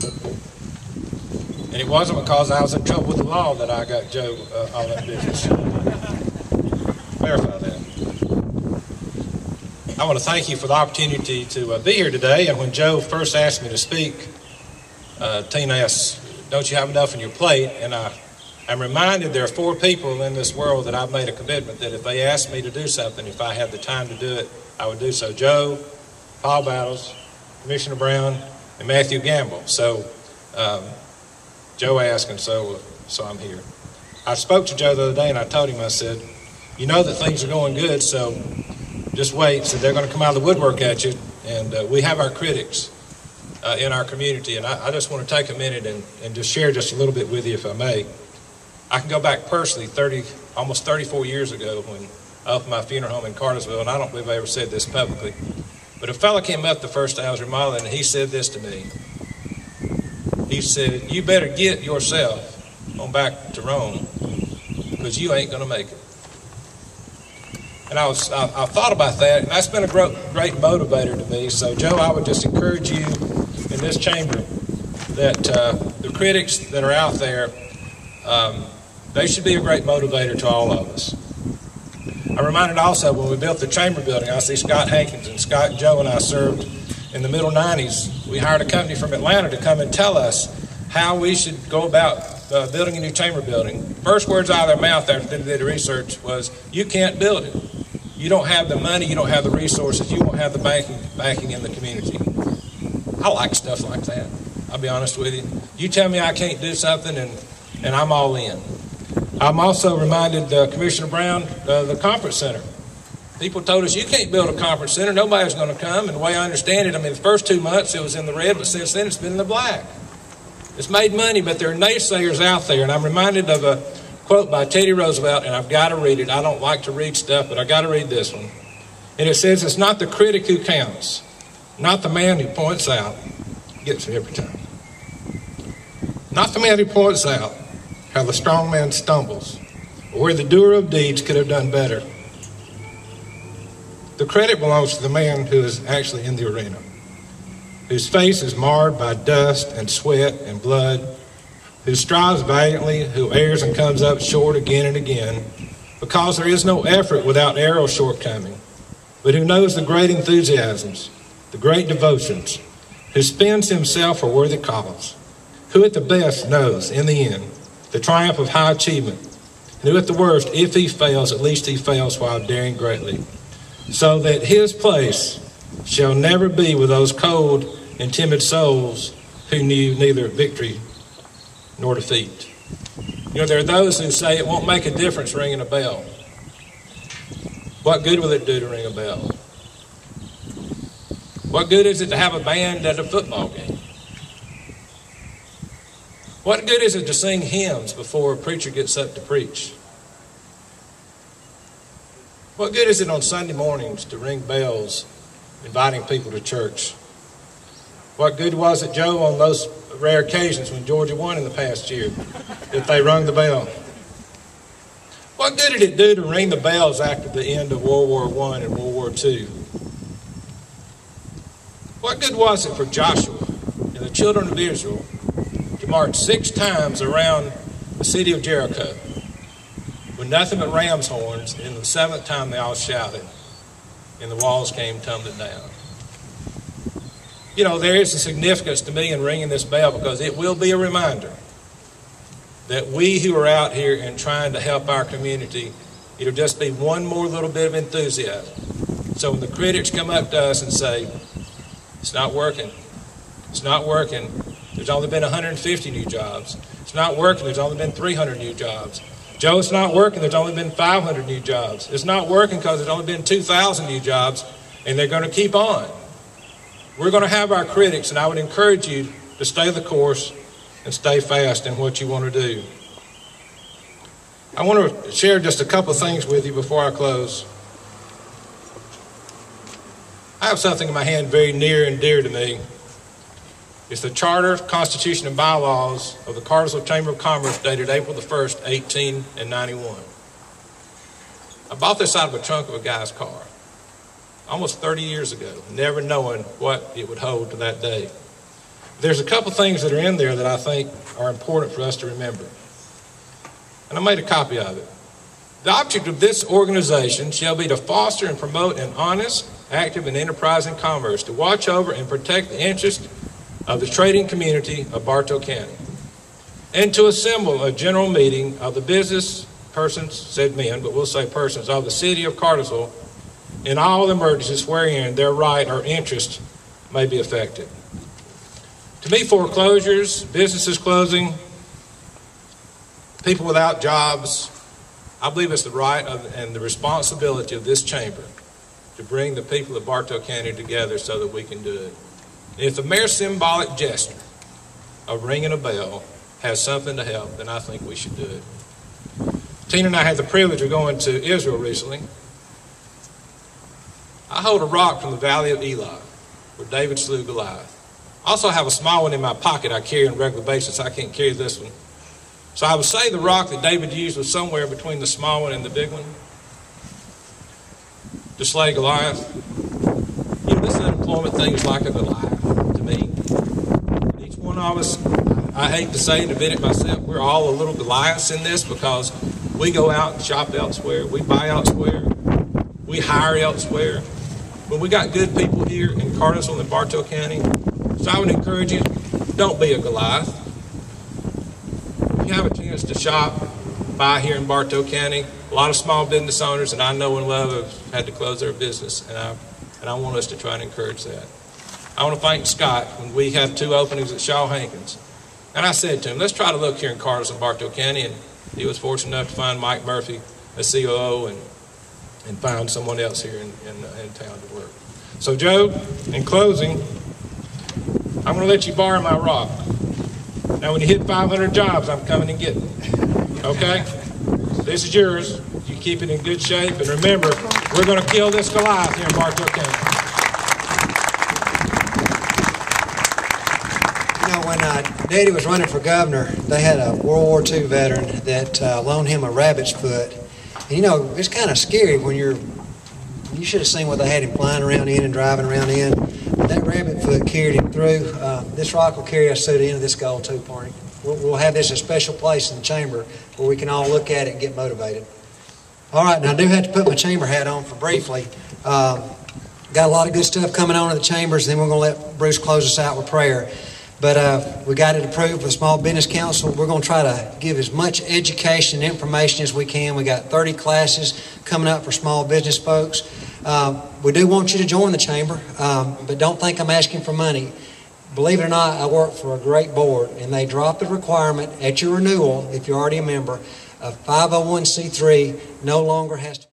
And it wasn't because I was in trouble with the law that I got Joe all that business. Verify that. I want to thank you for the opportunity to be here today. And when Joe first asked me to speak, Tina asked, don't you have enough on your plate? And I'm reminded there are 4 people in this world that I've made a commitment that if they asked me to do something, if I had the time to do it, I would do so. Joe, Paul Battles, Commissioner Brown, and Matthew Gamble. So Joe asked, and so I'm here. I spoke to Joe the other day, and I told him, I said, you know that things are going good, so just wait. So they're going to come out of the woodwork at you, and we have our critics in our community. And I just want to take a minute and just share just a little bit with you, if I may. I can go back personally almost 34 years ago when I opened my funeral home in Cartersville, and I don't believe I ever said this publicly. But a fellow came up the first day I was remodeling, and he said this to me. He said, you better get yourself on back to Rome, because you ain't going to make it. And I thought about that, and that's been a great motivator to me. So, Joe, I would just encourage you in this chamber that the critics that are out there, they should be a great motivator to all of us. I'm reminded also when we built the chamber building, I see Scott Hankins, and Scott and Joe and I served in the middle 90s. We hired a company from Atlanta to come and tell us how we should go about building a new chamber building. First words out of their mouth after they did the research was, you can't build it. You don't have the money, you don't have the resources, you don't have the backing in the community. I like stuff like that, I'll be honest with you. You tell me I can't do something and I'm all in. I'm also reminded Commissioner Brown, the conference center. People told us, you can't build a conference center, nobody's going to come. And the way I understand it, I mean, the first 2 months it was in the red, but since then it's been in the black. It's made money, but there are naysayers out there. And I'm reminded of a quote by Teddy Roosevelt, and I've got to read it. I don't like to read stuff, but I got to read this one. And it says, it's not the critic who counts, not the man who points out. Gets me every time. Not the man who points out how the strong man stumbles, or where the doer of deeds could have done better. The credit belongs to the man who is actually in the arena, whose face is marred by dust and sweat and blood, who strives valiantly, who errs and comes up short again and again, because there is no effort without error or shortcoming, but who knows the great enthusiasms, the great devotions, who spends himself for worthy cause, who at the best knows, in the end, the triumph of high achievement, and who at the worst, if he fails, at least he fails while daring greatly, so that his place shall never be with those cold and timid souls who knew neither victory nor defeat. You know, there are those who say it won't make a difference ringing a bell. What good will it do to ring a bell? What good is it to have a band at a football game? What good is it to sing hymns before a preacher gets up to preach? What good is it on Sunday mornings to ring bells, inviting people to church? What good was it, Joe, on those rare occasions when Georgia won in the past year, that they rung the bell? What good did it do to ring the bells after the end of World War I and World War II? What good was it for Joshua and the children of Israel to march 6 times around the city of Jericho with nothing but ram's horns, and the 7th time they all shouted and the walls came tumbling down? You know, there is a significance to me in ringing this bell, because it will be a reminder that we who are out here and trying to help our community, it'll just be one more little bit of enthusiasm. So when the critics come up to us and say, it's not working, it's not working, there's only been 150 new jobs, it's not working, there's only been 300 new jobs, Joe, it's not working, there's only been 500 new jobs, it's not working because there's only been 2,000 new jobs, and they're going to keep on. We're going to have our critics, and I would encourage you to stay the course and stay fast in what you want to do. I want to share just a couple of things with you before I close. I have something in my hand very near and dear to me. It's the Charter, Constitution, and Bylaws of the Cartersville Chamber of Commerce dated April the 1st, 1891. I bought this out of a trunk of a guy's car almost 30 years ago, never knowing what it would hold to that day. there's a couple things that are in there that I think are important for us to remember. And I made a copy of it. The object of this organization shall be to foster and promote an honest, active, and enterprising commerce, to watch over and protect the interests of the trading community of Bartow County, and to assemble a general meeting of the business persons, said men, but we'll say persons, of the city of Cartersville in all emergencies wherein their right or interest may be affected. To me, foreclosures, businesses closing, people without jobs, I believe it's the right and the responsibility of this chamber to bring the people of Bartow County together so that we can do it. And if the mayor's symbolic gesture of ringing a bell has something to help, then I think we should do it. Tina and I had the privilege of going to Israel recently. I hold a rock from the Valley of Elah, where David slew Goliath. I also have a small one in my pocket I carry on a regular basis. I can't carry this one. So I would say the rock that David used was somewhere between the small one and the big one to slay Goliath. You know, this unemployment thing is like a Goliath to me. Each one of us, I hate to say it, admit it myself, we're all a little Goliaths in this because we go out and shop elsewhere, we buy elsewhere, we hire elsewhere. But we got good people here in Cartersville and Bartow County. So I would encourage you, don't be a Goliath. If you have a chance to shop, buy here in Bartow County, a lot of small business owners, and I know and love, have had to close their business, and I want us to try and encourage that. I want to thank Scott when we have 2 openings at Shaw Hankins. And I said to him, let's try to look here in Cartersville and Bartow County, and he was fortunate enough to find Mike Murphy, a COO, and found someone else here in town to work. So Joe, in closing, I'm going to let you borrow my rock. Now when you hit 500 jobs, I'm coming and getting it. Okay? This is yours. You keep it in good shape. And remember, we're going to kill this Goliath here in Bartow County. You know, when Daddy was running for governor, they had a World War II veteran that loaned him a rabbit's foot. And you know, it's kind of scary when you should have seen what they had him flying around in and driving around in. That rabbit foot carried him through. This rock will carry us to the end of this goal too, Parnick. We'll have this a special place in the chamber where we can all look at it and get motivated. All right, now I do have to put my chamber hat on for briefly. Got a lot of good stuff coming on in the chambers, then we're going to let Bruce close us out with prayer. But we got it approved with the Small Business Council. We're going to try to give as much education and information as we can. We got 30 classes coming up for small business folks. We do want you to join the chamber, but don't think I'm asking for money. Believe it or not, I work for a great board, and they drop the requirement at your renewal, if you're already a member, of 501c3 no longer has to